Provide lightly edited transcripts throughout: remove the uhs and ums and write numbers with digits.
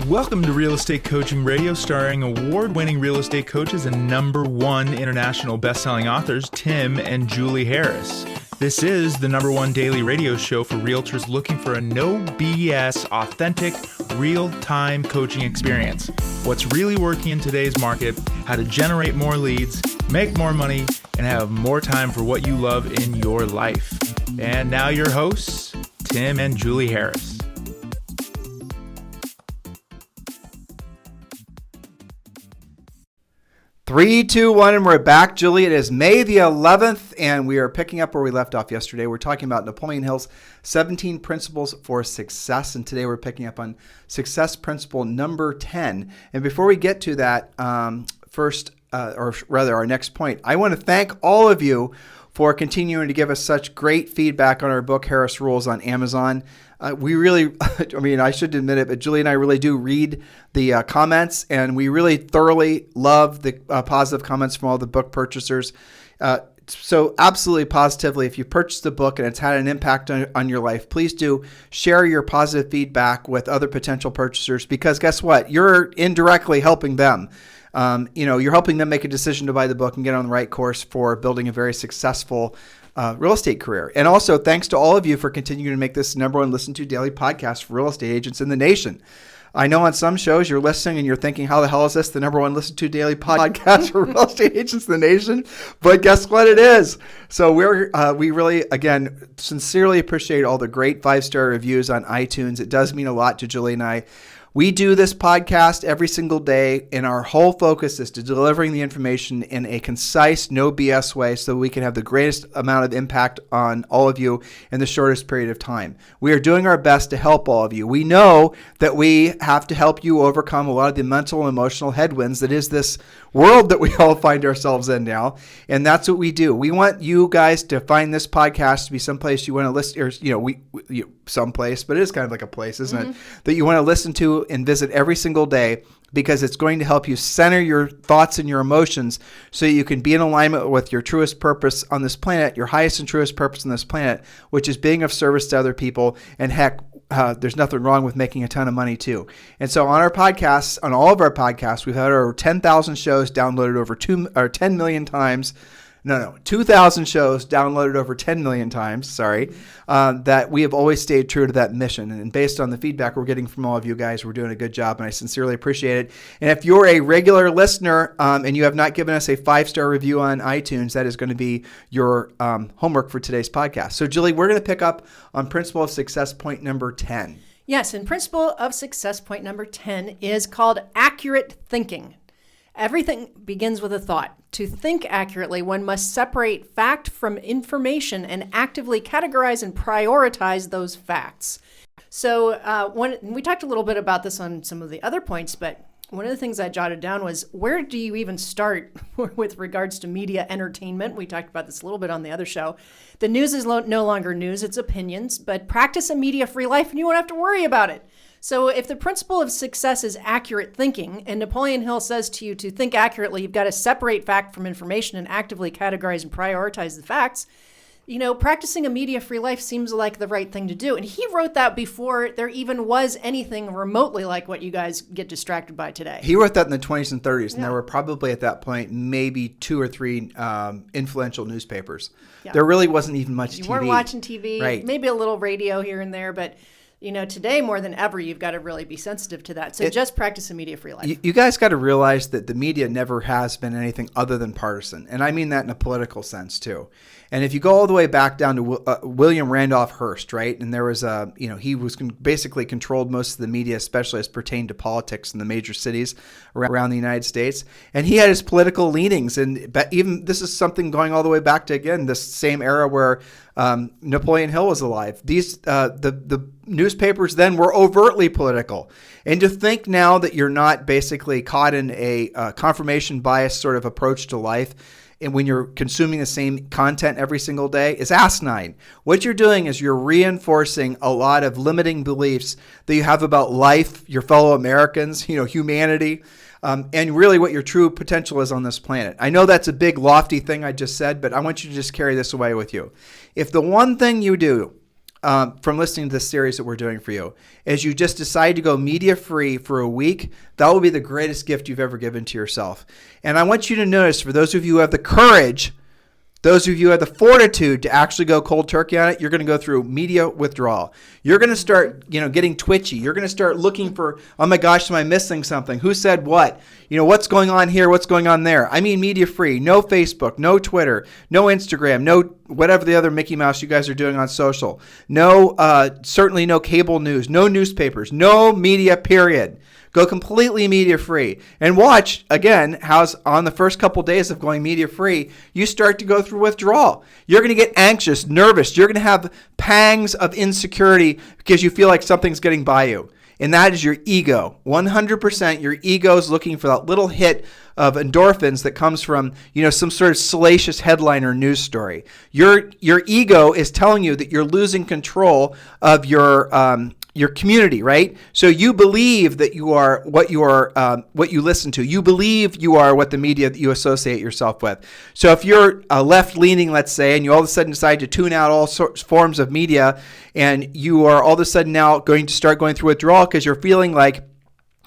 Welcome to Real Estate Coaching Radio, starring award-winning real estate coaches and #1 international best-selling authors, Tim and Julie Harris. This is the #1 daily radio show for realtors looking for a no BS, authentic, real-time coaching experience. What's really working in today's market, how to generate more leads, make more money, and have more time for what you love in your life. And now your hosts, Tim and Julie Harris. 3, 2, 1, and we're back. Julie, it is May the 11th, and we are picking up where we left off yesterday. We're talking about Napoleon Hill's 17 Principles for Success, and today we're picking up on success principle number 10. And before we get to that, our next point, I want to thank all of you for continuing to give us such great feedback on our book, Harris Rules, on Amazon. We really, I should admit it, but Julie and I really do read the comments, and we really thoroughly love the positive comments from all the book purchasers. So absolutely positively, if you purchased the book and it's had an impact on your life, please do share your positive feedback with other potential purchasers, because guess what? You're indirectly helping them. You're helping them make a decision to buy the book and get on the right course for building a very successful real estate career. And also, thanks to all of you for continuing to make this #1 listened to daily podcast for real estate agents in the nation. I know on some shows you're listening and you're thinking, how the hell is this the #1 listened to daily podcast for real estate agents in the nation? But guess what it is? So we really, again, sincerely appreciate all the great 5-star reviews on iTunes. It does mean a lot to Julie and I. We do this podcast every single day, and our whole focus is to delivering the information in a concise, no BS way so we can have the greatest amount of impact on all of you in the shortest period of time. We are doing our best to help all of you. We know that we have to help you overcome a lot of the mental and emotional headwinds that is this world that we all find ourselves in now, and that's what we do. We want you guys to find this podcast to be someplace you want to listen, or someplace, but it is kind of like a place, isn't it, that you want to listen to and visit every single day, because it's going to help you center your thoughts and your emotions so you can be in alignment with your truest purpose on this planet, your highest and truest purpose on this planet, which is being of service to other people. And heck, there's nothing wrong with making a ton of money too. And so on our podcasts, on all of our podcasts, we've had over 10,000 shows downloaded over 10 million times. 2,000 shows downloaded over 10 million times, that we have always stayed true to that mission. And based on the feedback we're getting from all of you guys, we're doing a good job, and I sincerely appreciate it. And if you're a regular listener and you have not given us a 5-star review on iTunes, that is going to be your homework for today's podcast. So Julie, we're going to pick up on Principle of Success point number 10. Yes, and Principle of Success point number 10 is called accurate thinking. Everything begins with a thought. To think accurately, one must separate fact from information and actively categorize and prioritize those facts. So we talked a little bit about this on some of the other points, but one of the things I jotted down was, where do you even start with regards to media entertainment? We talked about this a little bit on the other show. The news is no longer news, it's opinions, but practice a media-free life and you won't have to worry about it. So if the principle of success is accurate thinking, and Napoleon Hill says to you to think accurately, you've got to separate fact from information and actively categorize and prioritize the facts, practicing a media-free life seems like the right thing to do. And he wrote that before there even was anything remotely like what you guys get distracted by today. He wrote that in the 20s and 30s, and there were probably at that point maybe 2 or 3 influential newspapers. Yeah. There really wasn't even much TV. You weren't watching TV, right. Maybe a little radio here and there, but today more than ever, you've got to really be sensitive to that. So just practice a media-free life. You guys got to realize that the media never has been anything other than partisan. And I mean that in a political sense too. And if you go all the way back down to William Randolph Hearst, right? And there was he was basically controlled most of the media, especially as pertained to politics in the major cities around the United States. And he had his political leanings. And even this is something going all the way back to, again, this same era where Napoleon Hill was alive. The newspapers then were overtly political. And to think now that you're not basically caught in a confirmation bias sort of approach to life, and when you're consuming the same content every single day, is asinine. What you're doing is you're reinforcing a lot of limiting beliefs that you have about life, your fellow Americans, humanity, and really what your true potential is on this planet. I know that's a big, lofty thing I just said, but I want you to just carry this away with you. If the one thing you do from listening to this series that we're doing for you is you just decide to go media free for a week. That will be the greatest gift you've ever given to yourself. And I want you to notice, for those of you who have the courage, those of you who have the fortitude to actually go cold turkey on it, you're going to go through media withdrawal. You're going to start, getting twitchy. You're going to start looking for, oh my gosh, am I missing something? Who said what? What's going on here? What's going on there? I mean, media free. No Facebook, no Twitter, no Instagram, no whatever the other Mickey Mouse you guys are doing on social. No, certainly no cable news, no newspapers, no media, period. Go completely media free and watch again how on the first couple days of going media free, you start to go through withdrawal. You're going to get anxious, nervous. You're going to have pangs of insecurity because you feel like something's getting by you. And that is your ego. 100% your ego is looking for that little hit of endorphins that comes from, some sort of salacious headline or news story. Your ego is telling you that you're losing control of your community, right? So you believe that you are what you listen to. You believe you are what the media that you associate yourself with. So if you're left-leaning, let's say, and you all of a sudden decide to tune out all sorts forms of media, and you are all of a sudden now going to start going through withdrawal because you're feeling like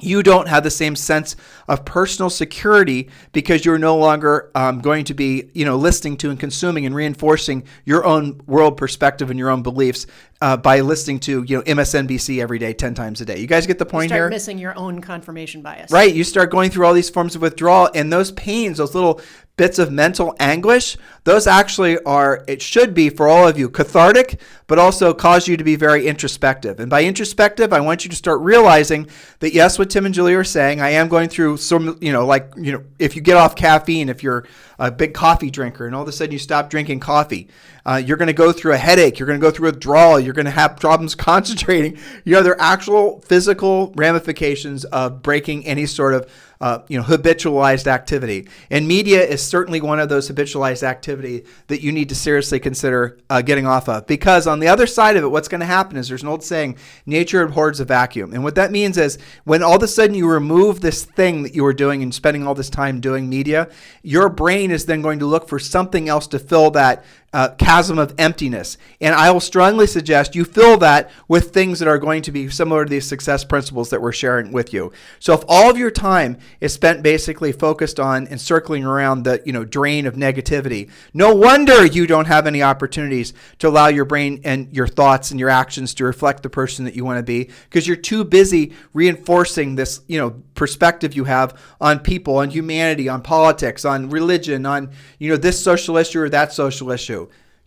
you don't have the same sense of personal security because you're no longer going to be, listening to and consuming and reinforcing your own world perspective and your own beliefs by listening to, MSNBC every day, 10 times a day. You guys get the point here? You start missing your own confirmation bias. Right. You start going through all these forms of withdrawal, and those pains, those little bits of mental anguish, those actually are, it should be for all of you, cathartic, but also cause you to be very introspective. And by introspective, I want you to start realizing that, yes, what Tim and Julie are saying, I am going through some, if you get off caffeine, if you're a big coffee drinker and all of a sudden you stop drinking coffee, you're going to go through a headache. You're going to go through withdrawal. You're going to have problems concentrating. There are actual physical ramifications of breaking any sort of habitualized activity. And media is certainly one of those habitualized activity that you need to seriously consider getting off of. Because on the other side of it, what's going to happen is there's an old saying, nature abhors a vacuum. And what that means is when all of a sudden you remove this thing that you were doing and spending all this time doing media, your brain is then going to look for something else to fill that chasm of emptiness. And I will strongly suggest you fill that with things that are going to be similar to these success principles that we're sharing with you. So if all of your time is spent basically focused on and circling around the drain of negativity, no wonder you don't have any opportunities to allow your brain and your thoughts and your actions to reflect the person that you want to be, because you're too busy reinforcing this perspective you have on people, on humanity, on politics, on religion, on this social issue or that social issue.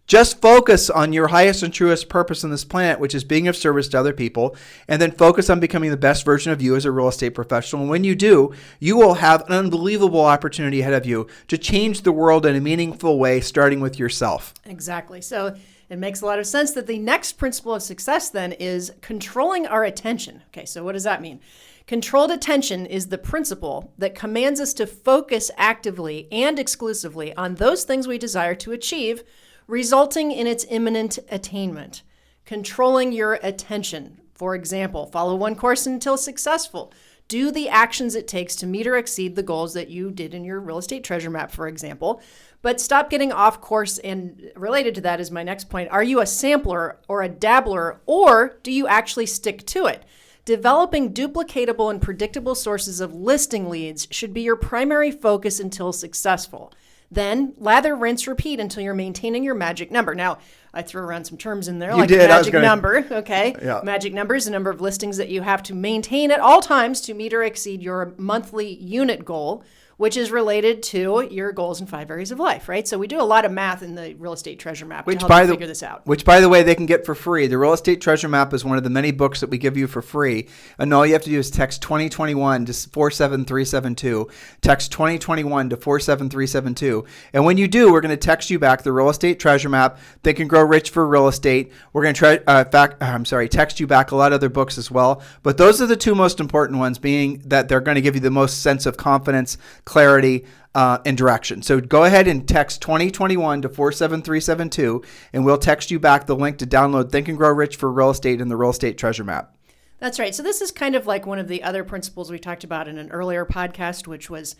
Just focus on your highest and truest purpose on this planet, which is being of service to other people, and then focus on becoming the best version of you as a real estate professional. And when you do, you will have an unbelievable opportunity ahead of you to change the world in a meaningful way, starting with yourself. Exactly. So it makes a lot of sense that the next principle of success then is controlling our attention. Okay, so what does that mean? Controlled attention is the principle that commands us to focus actively and exclusively on those things we desire to achieve, resulting in its imminent attainment. Controlling your attention. For example, follow one course until successful. Do the actions it takes to meet or exceed the goals that you did in your real estate treasure map, for example. But stop getting off course, and related to that is my next point. Are you a sampler or a dabbler, or do you actually stick to it? Developing duplicatable and predictable sources of listing leads should be your primary focus until successful. Then lather, rinse, repeat until you're maintaining your magic number. Now, I threw around some terms in there, magic number, okay? Yeah. Magic number is the number of listings that you have to maintain at all times to meet or exceed your monthly unit goal, which is related to your goals in 5 areas of life, right? So we do a lot of math in the real estate treasure map to help you figure this out. Which, by the way, they can get for free. The real estate treasure map is one of the many books that we give you for free. And all you have to do is text 2021 to 47372. Text 2021 to 47372. And when you do, we're going to text you back the real estate treasure map, Think and Grow Rich for Real Estate. We're going to text you back a lot of other books as well. But those are the two most important ones, being that they're going to give you the most sense of confidence, clarity, and direction. So go ahead and text 2021 to 47372, and we'll text you back the link to download Think and Grow Rich for Real Estate and the Real Estate Treasure Map. That's right. So this is kind of like one of the other principles we talked about in an earlier podcast, which was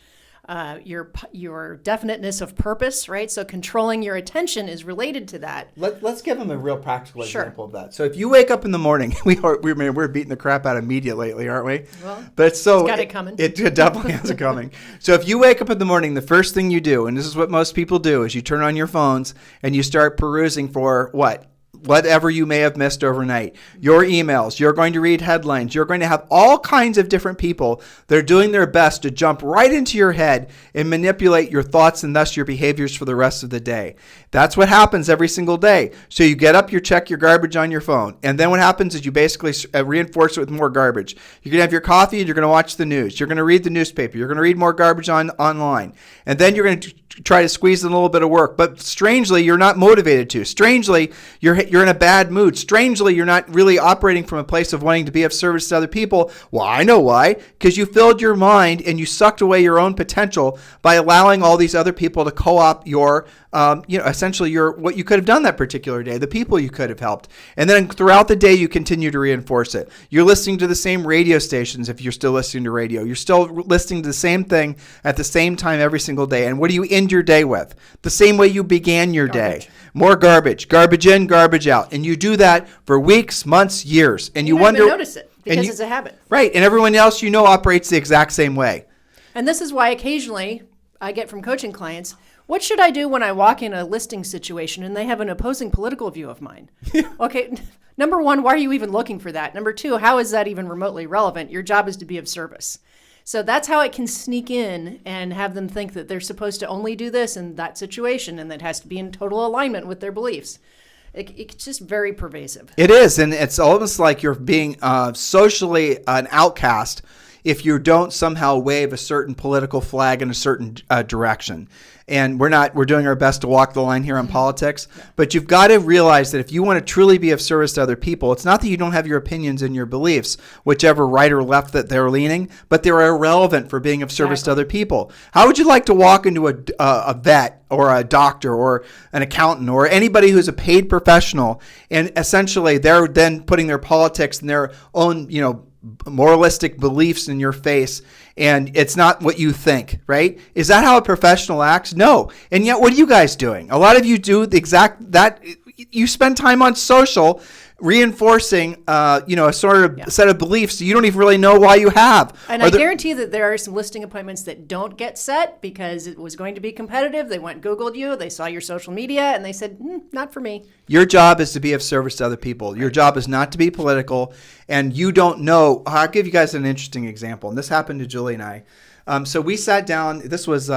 your definiteness of purpose, right? So controlling your attention is related to that. Let's give them a real practical Sure. example of that. So if you wake up in the morning, we're beating the crap out of media lately, aren't we? Well, but it's got it coming. It definitely has it coming. So if you wake up in the morning, the first thing you do, and this is what most people do, is you turn on your phones and you start perusing for what? Whatever you may have missed overnight, your emails, you're going to read headlines, you're going to have all kinds of different people that are doing their best to jump right into your head and manipulate your thoughts and thus your behaviors for the rest of the day. That's what happens every single day. So you get up, you check your garbage on your phone, and then what happens is you basically reinforce it with more garbage. You're going to have your coffee and you're going to watch the news. You're going to read the newspaper. You're going to read more garbage online. And then you're going to try to squeeze in a little bit of work. But strangely, you're not motivated to. Strangely, you're in a bad mood. Strangely, you're not really operating from a place of wanting to be of service to other people. Well, I know why. Because you filled your mind and you sucked away your own potential by allowing all these other people to co-opt your, essentially what you could have done that particular day, the people you could have helped. And then throughout the day, you continue to reinforce it. You're listening to the same radio stations if you're still listening to radio. You're still listening to the same thing at the same time every single day. And what do you end your day with? The same way you began your day. More garbage. Garbage in, garbage out. And you do that for weeks, months, years. And you wonder. You don't even notice it because it's a habit. Right. And everyone else operates the exact same way. And this is why occasionally I get from coaching clients, what should I do when I walk in a listing situation and they have an opposing political view of mine? Okay, number one, why are you even looking for that? Number two, how is that even remotely relevant? Your job is to be of service. So that's how it can sneak in and have them think that they're supposed to only do this in that situation and that has to be in total alignment with their beliefs. It's just very pervasive. It is, and it's almost like you're being socially an outcast if you don't somehow wave a certain political flag in a certain direction. And we're doing our best to walk the line here on politics, but you've got to realize that if you want to truly be of service to other people, it's not that you don't have your opinions and your beliefs, whichever right or left that they're leaning, but they're irrelevant for being of service to other people. How would you like to walk into a vet or a doctor or an accountant or anybody who's a paid professional, and essentially they're then putting their politics and their own, moralistic beliefs in your face, and it's not what you think, right? Is that how a professional acts? No. And yet, what are you guys doing? A lot of you do the exact that. You spend time on social reinforcing, a sort of set of beliefs you don't even really know why you have. And I guarantee that there are some listing appointments that don't get set because it was going to be competitive. They went Googled you, they saw your social media, and they said, not for me. Your job is to be of service to other people. Your job is not to be political, and you don't know. I'll give you guys an interesting example, and this happened to Julie and I. So we sat down. This was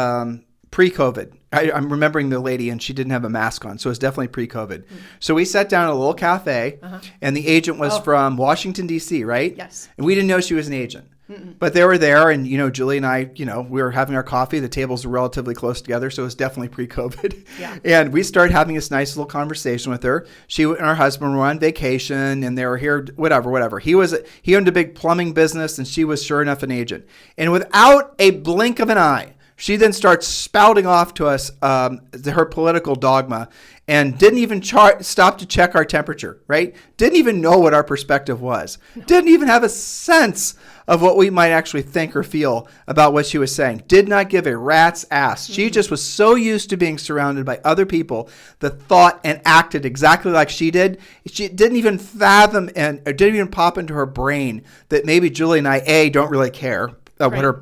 pre-COVID. I'm remembering the lady, and she didn't have a mask on, so it was definitely pre-COVID. Mm-hmm. So we sat down at a little cafe, and the agent was from Washington, D.C., right? Yes. And we didn't know she was an agent. Mm-mm. But they were there, and, Julie and I, we were having our coffee. The tables were relatively close together, so it was definitely pre-COVID. Yeah. And we started having this nice little conversation with her. She and her husband were on vacation, and they were here, whatever. He owned a big plumbing business, and she was sure enough an agent. And without a blink of an eye, she then starts spouting off to us her political dogma and didn't even stop to check our temperature, right? Didn't even know what our perspective was. No. Didn't even have a sense of what we might actually think or feel about what she was saying. Did not give a rat's ass. Mm-hmm. She just was so used to being surrounded by other people that thought and acted exactly like she did. She didn't even fathom or didn't even pop into her brain that maybe Julie and I, don't really care. What her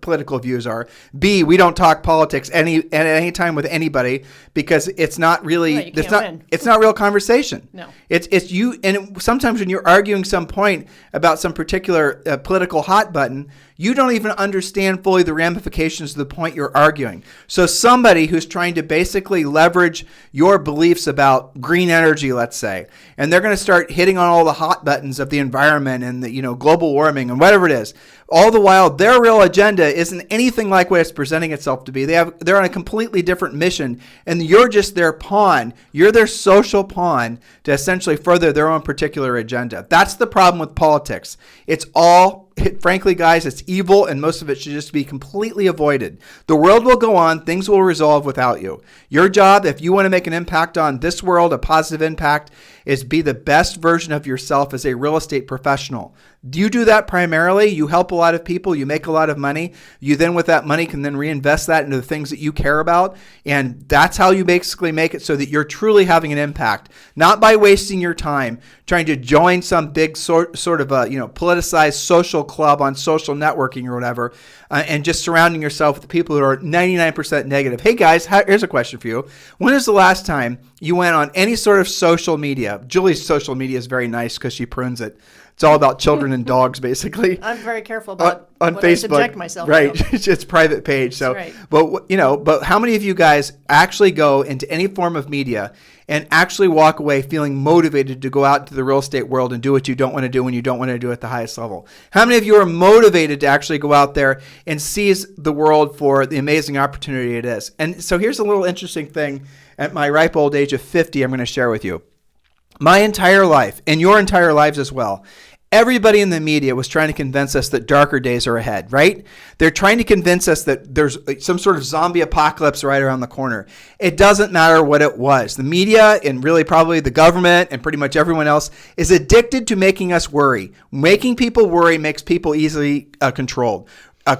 political views are. B, we don't talk politics at any time with anybody because it's not really it's not real conversation. No, it's you. And sometimes when you're arguing some point about some particular political hot button, you don't even understand fully the ramifications of the point you're arguing. So somebody who's trying to basically leverage your beliefs about green energy, let's say, and they're going to start hitting on all the hot buttons of the environment and the global warming and whatever it is. All the while, their real agenda isn't anything like what it's presenting itself to be. They're on a completely different mission, and you're just their pawn. You're their social pawn to essentially further their own particular agenda. That's the problem with politics. It's all frankly, guys, it's evil, and most of it should just be completely avoided. The world will go on. Things will resolve without you. Your job, if you want to make an impact on this world, a positive impact, is be the best version of yourself as a real estate professional. You do that primarily. You help a lot of people. You make a lot of money. You then, with that money, can then reinvest that into the things that you care about. And that's how you basically make it so that you're truly having an impact, not by wasting your time trying to join some big sort of politicized social club on social networking or whatever, and just surrounding yourself with the people who are 99% negative. Hey guys, here's a question for you. When is the last time you went on any sort of social media? Julie's social media is very nice because she prunes it. It's all about children and dogs, basically. I'm very careful about on what Facebook. I subject myself right. to. It's private page. So, right. But how many of you guys actually go into any form of media and actually walk away feeling motivated to go out into the real estate world and do what you don't want to do when you don't want to do it at the highest level? How many of you are motivated to actually go out there and seize the world for the amazing opportunity it is? And so here's a little interesting thing at my ripe old age of 50 I'm going to share with you. My entire life, and your entire lives as well, everybody in the media was trying to convince us that darker days are ahead, right? They're trying to convince us that there's some sort of zombie apocalypse right around the corner. It doesn't matter what it was. The media, and really probably the government and pretty much everyone else, is addicted to making us worry. Making people worry makes people easily controlled.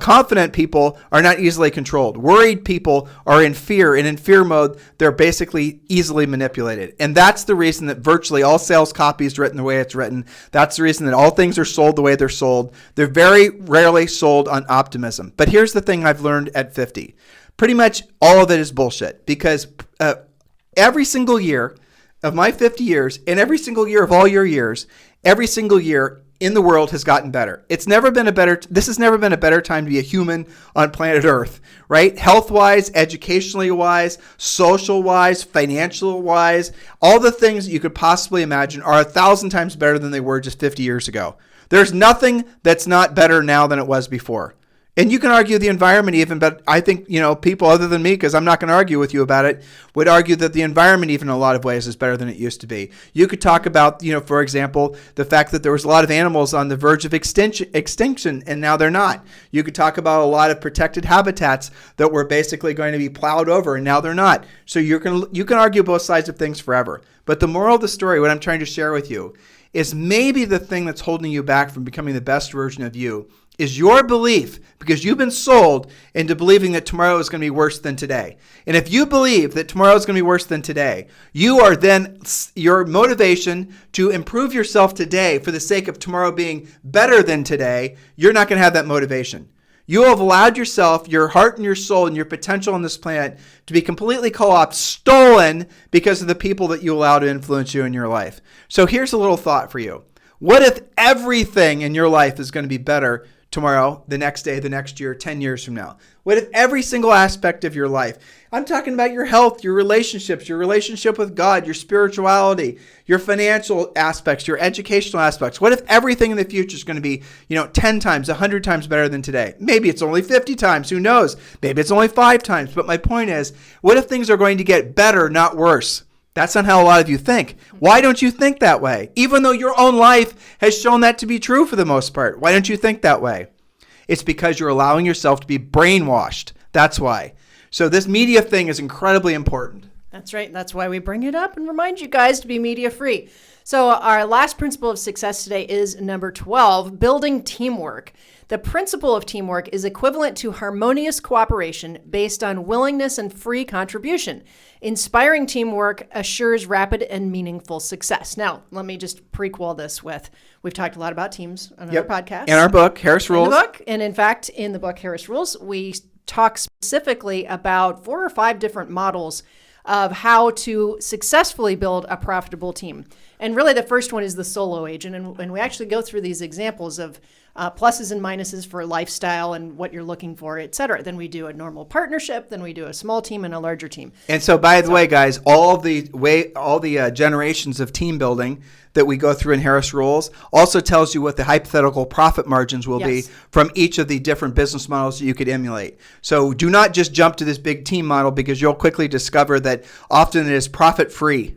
Confident people are not easily controlled. Worried people are in fear, and in fear mode, they're basically easily manipulated. And that's the reason that virtually all sales copy is written the way it's written. That's the reason that all things are sold the way they're sold. They're very rarely sold on optimism. But here's the thing I've learned at 50. Pretty much all of it is bullshit, because every single year of my 50 years, and every single year of all your years, every single year in the world has gotten better. This has never been a better time to be a human on planet Earth, right? Health-wise, educationally wise, social-wise, financial-wise, all the things that you could possibly imagine are 1,000 times better than they were just 50 years ago. There's nothing that's not better now than it was before. And you can argue the environment even, but I think, people other than me, because I'm not going to argue with you about it, would argue that the environment even in a lot of ways is better than it used to be. You could talk about, for example, the fact that there was a lot of animals on the verge of extinction, and now they're not. You could talk about a lot of protected habitats that were basically going to be plowed over, and now they're not. So you can argue both sides of things forever. But the moral of the story, what I'm trying to share with you, is maybe the thing that's holding you back from becoming the best version of you is your belief, because you've been sold into believing that tomorrow is going to be worse than today. And if you believe that tomorrow is going to be worse than today, your motivation to improve yourself today for the sake of tomorrow being better than today, you're not going to have that motivation. You have allowed yourself, your heart and your soul and your potential on this planet to be completely co-opted, stolen because of the people that you allow to influence you in your life. So here's a little thought for you. What if everything in your life is going to be better tomorrow, the next day, the next year, 10 years from now? What if every single aspect of your life, I'm talking about your health, your relationships, your relationship with God, your spirituality, your financial aspects, your educational aspects, what if everything in the future is going to be, 10 times, 100 times better than today? Maybe it's only 50 times, who knows? Maybe it's only 5 times. But my point is, what if things are going to get better, not worse? That's not how a lot of you think. Why don't you think that way? Even though your own life has shown that to be true for the most part. Why don't you think that way? It's because you're allowing yourself to be brainwashed. That's why. So this media thing is incredibly important. That's right. That's why we bring it up and remind you guys to be media free. So our last principle of success today is number 12, building teamwork. The principle of teamwork is equivalent to harmonious cooperation based on willingness and free contribution. Inspiring teamwork assures rapid and meaningful success. Now, let me just prequel this with, we've talked a lot about teams on our podcast. In our book, Harris Rules. In the book. And in fact, in the book, Harris Rules, we talk specifically about 4 or 5 different models of how to successfully build a profitable team. And really the first one is the solo agent. And we actually go through these examples of pluses and minuses for lifestyle and what you're looking for, et cetera. Then we do a normal partnership. Then we do a small team and a larger team. And so, by the way, guys, all the generations of team building that we go through in Harris Rules also tells you what the hypothetical profit margins will be from each of the different business models that you could emulate. So do not just jump to this big team model, because you'll quickly discover that often it is profit free.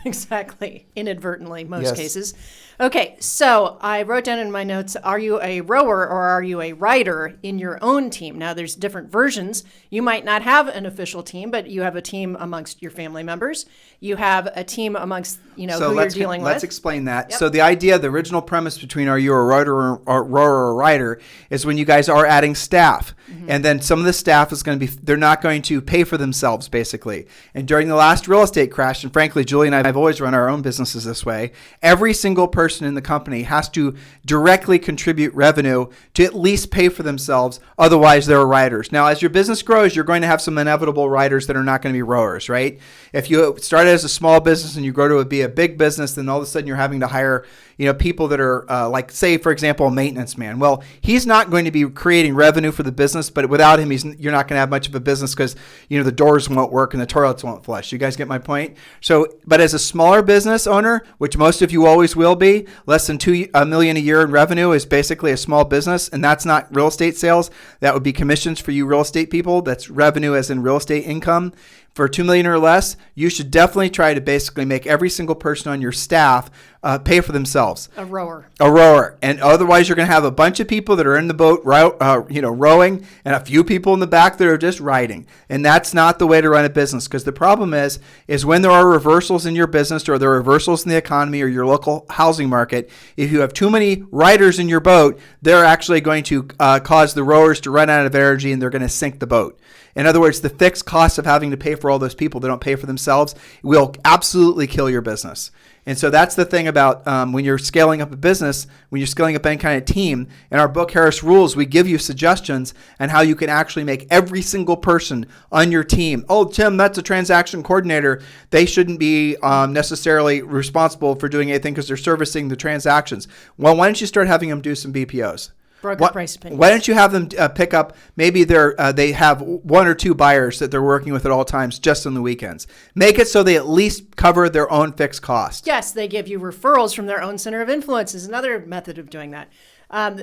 Exactly. Inadvertently, most cases. Okay, so I wrote down in my notes, are you a rower or are you a rider in your own team? Now, there's different versions. You might not have an official team, but you have a team amongst your family members. You have a team amongst, who you're dealing with. Let's explain that. Yep. So the idea, the original premise between are you a rider or rower or rider is when you guys are adding staff. Mm-hmm. And then some of the staff is going to be, they're not going to pay for themselves, basically. And during the last real estate crash, and frankly, Julie and I have always run our own businesses this way, every single person in the company has to directly contribute revenue to at least pay for themselves. Otherwise, they're riders. Now, as your business grows, you're going to have some inevitable riders that are not going to be rowers, right? If you started as a small business and you grow to be a big business, then all of a sudden you're having to hire people that are like, say, for example, a maintenance man. Well, he's not going to be creating revenue for the business, but without him, you're not going to have much of a business because, the doors won't work and the toilets won't flush. You guys get my point? So, but as a smaller business owner, which most of you always will be, less than $2 million a year in revenue is basically a small business, and that's not real estate sales. That would be commissions for you real estate people. That's revenue as in real estate income. For $2 million or less, you should definitely try to basically make every single person on your staff pay for themselves. A rower. And otherwise, you're going to have a bunch of people that are in the boat, rowing, and a few people in the back that are just riding. And that's not the way to run a business, because the problem is when there are reversals in your business or there are reversals in the economy or your local housing market, if you have too many riders in your boat, they're actually going to cause the rowers to run out of energy and they're going to sink the boat. In other words, the fixed cost of having to pay for all those people that don't pay for themselves will absolutely kill your business. And so that's the thing about when you're scaling up a business, when you're scaling up any kind of team. In our book, Harris Rules, we give you suggestions on how you can actually make every single person on your team. Oh, Tim, that's a transaction coordinator. They shouldn't be necessarily responsible for doing anything because they're servicing the transactions. Well, why don't you start having them do some BPOs? Price opinions. Why don't you have them pick up, maybe they have one or two buyers that they're working with at all times just on the weekends. Make it so they at least cover their own fixed cost. Yes, they give you referrals from their own center of influence is another method of doing that.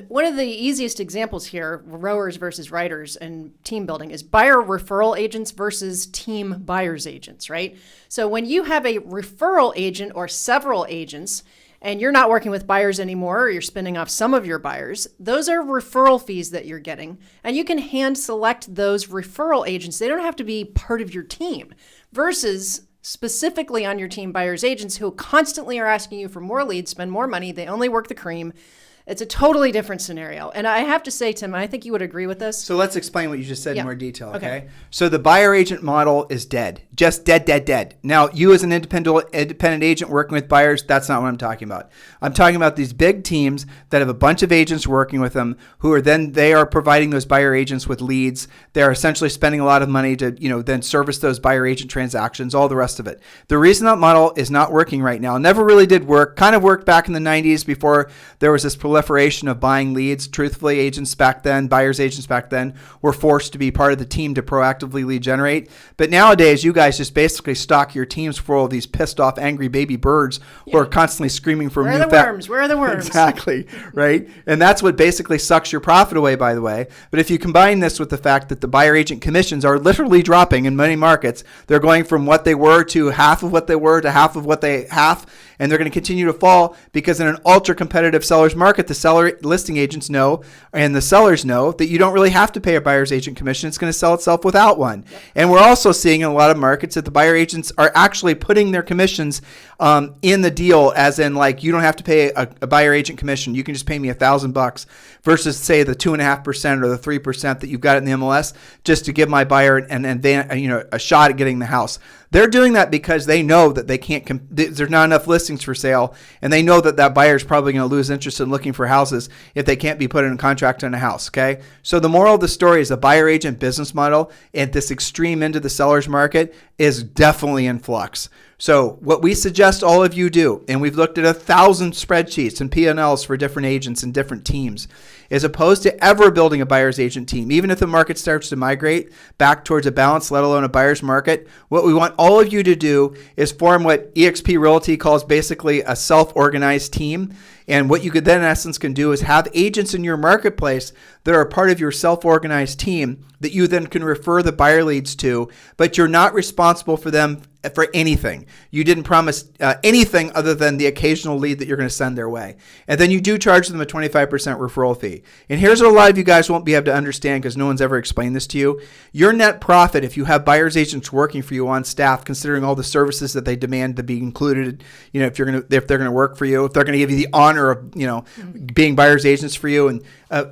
One of the easiest examples here, rowers versus riders and team building, is buyer referral agents versus team buyers agents, right? So when you have a referral agent or several agents, and you're not working with buyers anymore, or you're spinning off some of your buyers, those are referral fees that you're getting. And you can hand select those referral agents. They don't have to be part of your team. Versus specifically on your team buyers agents who constantly are asking you for more leads, spend more money. They only work the cream. It's a totally different scenario. And I have to say, Tim, I think you would agree with this. So let's explain what you just said in more detail, okay? So the buyer agent model is dead. Just dead. Now, you as an independent agent working with buyers, that's not what I'm talking about. I'm talking about these big teams that have a bunch of agents working with them who are they are providing those buyer agents with leads. They're essentially spending a lot of money to, then service those buyer agent transactions, all the rest of it. The reason that model is not working right now, never really did work, kind of worked back in the 90s before there was this proliferation of buying leads. Truthfully, buyers agents back then were forced to be part of the team to proactively lead generate. But nowadays, you guys just basically stock your teams full of these pissed off, angry baby birds who are constantly screaming for Where are the worms? Exactly, right? And that's what basically sucks your profit away, by the way. But if you combine this with the fact that the buyer agent commissions are literally dropping in many markets, they're going from what they were to half of what they were to half of what they have, and they're going to continue to fall because in an ultra competitive seller's market, the seller listing agents know and the sellers know that you don't really have to pay a buyer's agent commission. It's going to sell itself without one. Yep. And we're also seeing in a lot of markets that the buyer agents are actually putting their commissions in the deal, as in like you don't have to pay a buyer agent commission. You can just pay me $1,000 versus say the 2.5% or the 3% that you've got in the MLS just to give my buyer a shot at getting the house. They're doing that because they know that they can't. There's not enough listings for sale, and they know that buyer is probably going to lose interest in looking for houses if they can't be put in a contract on a house. Okay, so the moral of the story is the buyer agent business model at this extreme end of the seller's market is definitely in flux. So what we suggest all of you do, and we've looked at 1,000 spreadsheets and P&Ls for different agents and different teams, as opposed to ever building a buyer's agent team, even if the market starts to migrate back towards a balance, let alone a buyer's market, what we want all of you to do is form what eXp Realty calls basically a self-organized team. And what you could then in essence can do is have agents in your marketplace that are part of your self-organized team that you then can refer the buyer leads to, but you're not responsible for them for anything. You didn't promise anything other than the occasional lead that you're going to send their way. And then you do charge them a 25% referral fee. And here's what a lot of you guys won't be able to understand because no one's ever explained this to you. Your net profit, if you have buyer's agents working for you on staff, considering all the services that they demand to be included, if they're going to work for you, if they're going to give you the honor of, being buyer's agents for you. And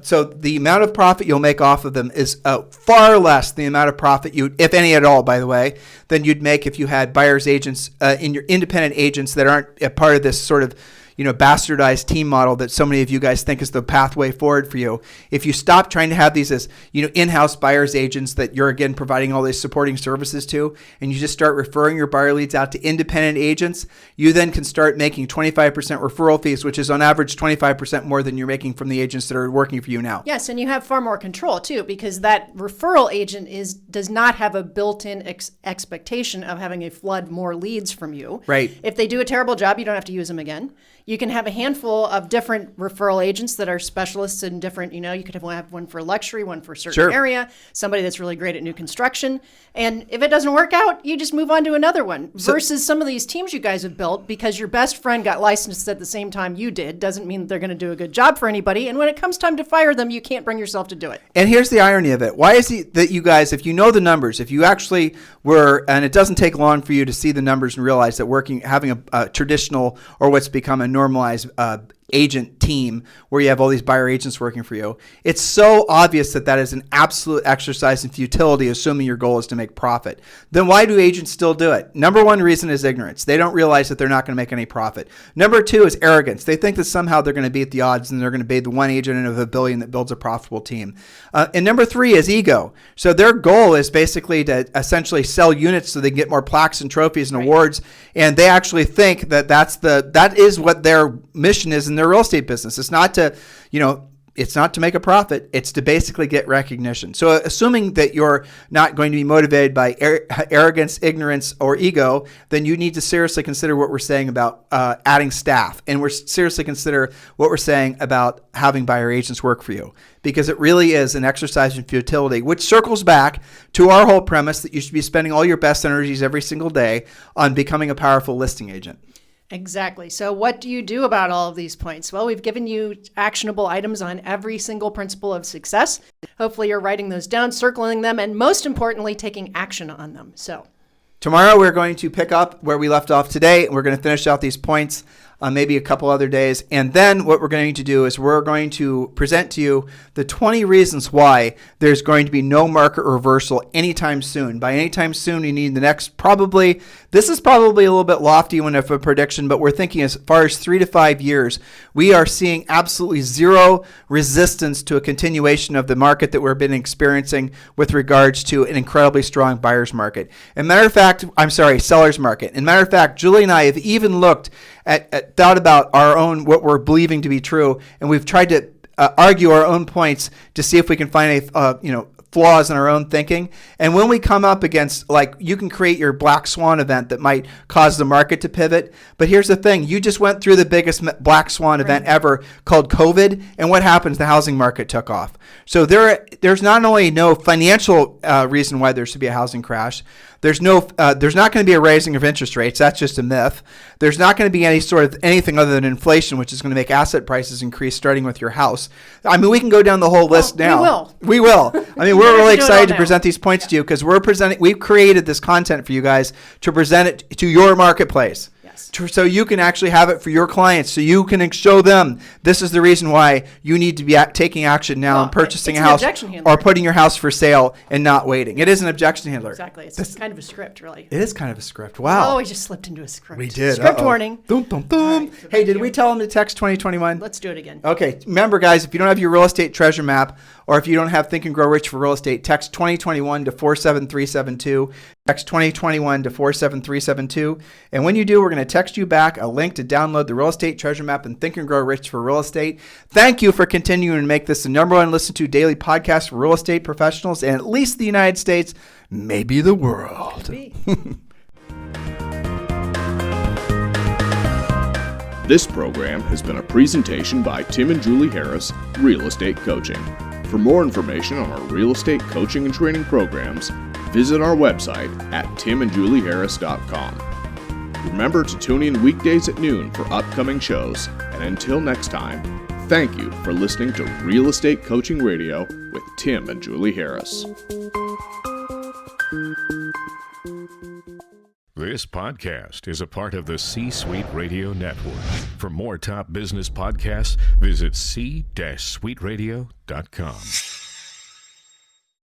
so the amount of profit you'll make off of them is far less than the amount of profit you, if any at all, by the way, than you'd make if you had buyer's agents in your independent agents that aren't a part of this sort of bastardized team model that so many of you guys think is the pathway forward for you. If you stop trying to have these as, in-house buyer's agents that you're again providing all these supporting services to, and you just start referring your buyer leads out to independent agents, you then can start making 25% referral fees, which is on average 25% more than you're making from the agents that are working for you now. Yes, and you have far more control too, because that referral agent does not have a built-in expectation of having a flood more leads from you. Right. If they do a terrible job, you don't have to use them again. You can have a handful of different referral agents that are specialists in different, you could have one for luxury, one for a certain area, somebody that's really great at new construction. And if it doesn't work out, you just move on to another one. Versus some of these teams you guys have built, because your best friend got licensed at the same time you did, doesn't mean that they're going to do a good job for anybody. And when it comes time to fire them, you can't bring yourself to do it. And here's the irony of it. Why is it that you guys, if you know the numbers, if you actually were, and it doesn't take long for you to see the numbers and realize that having a traditional or what's become a normalized agent team where you have all these buyer agents working for you, it's so obvious that is an absolute exercise in futility, assuming your goal is to make profit. Then why do agents still do it? Number one reason is ignorance. They don't realize that they're not going to make any profit. Number two is arrogance. They think that somehow they're going to beat the odds and they're going to be the one agent of a billion that builds a profitable team. And number three is ego. So their goal is basically to essentially sell units so they can get more plaques and trophies and awards. And they actually think that is what their mission is in their real estate business. It's not to, it's not to make a profit. It's to basically get recognition. So assuming that you're not going to be motivated by arrogance, ignorance, or ego, then you need to seriously consider what we're saying about adding staff. And we're seriously consider what we're saying about having buyer agents work for you. Because it really is an exercise in futility, which circles back to our whole premise that you should be spending all your best energies every single day on becoming a powerful listing agent. Exactly. So what do you do about all of these points? Well, we've given you actionable items on every single principle of success. Hopefully you're writing those down, circling them, and most importantly, taking action on them. So tomorrow we're going to pick up where we left off today. We're going to finish out these points maybe a couple other days. And then what we're going to do is we're going to present to you the 20 reasons why there's going to be no market reversal anytime soon. By anytime soon, you need the next this is probably a little bit lofty one of a prediction, but we're thinking as far as 3 to 5 years, we are seeing absolutely zero resistance to a continuation of the market that we've been experiencing with regards to an incredibly strong buyer's market. Seller's market. And matter of fact, Julie and I have even looked thought about our own, what we're believing to be true, and we've tried to argue our own points to see if we can find flaws in our own thinking. And when we come up against, you can create your black swan event that might cause the market to pivot. But here's the thing. You just went through the biggest black swan event ever called COVID. And what happens? The housing market took off. So there's not only no financial reason why there should be a housing crash. There's not going to be a raising of interest rates. That's just a myth. There's not going to be anything other than inflation, which is going to make asset prices increase, starting with your house. I mean, we can go down the whole list now. We will. I mean, we're really excited to present these points to you because we've created this content for you guys to present it to your marketplace. So you can actually have it for your clients, so you can show them this is the reason why you need to be taking action now and purchasing a house or putting your house for sale and not waiting. It is an objection handler. Exactly. It's kind of a script, really. It is kind of a script. Wow. Oh, we just slipped into a script. We did. Script warning. Dum, dum, dum. Right, hey, did we tell them to text 2021? Let's do it again. Okay. Remember, guys, if you don't have your real estate treasure map, or if you don't have Think and Grow Rich for real estate, text 2021 to 47372. Text 2021 to 47372. And when you do, we're going to text you back a link to download the real estate treasure map and Think and Grow Rich for real estate. Thank you for continuing to make this the number one listened to daily podcast for real estate professionals in at least the United States, maybe the world. This program has been a presentation by Tim and Julie Harris, Real Estate Coaching. For more information on our real estate coaching and training programs, visit our website at timandjulieharris.com. Remember to tune in weekdays at noon for upcoming shows, and until next time, thank you for listening to Real Estate Coaching Radio with Tim and Julie Harris. This podcast is a part of the C-Suite Radio Network. For more top business podcasts, visit c-suiteradio.com.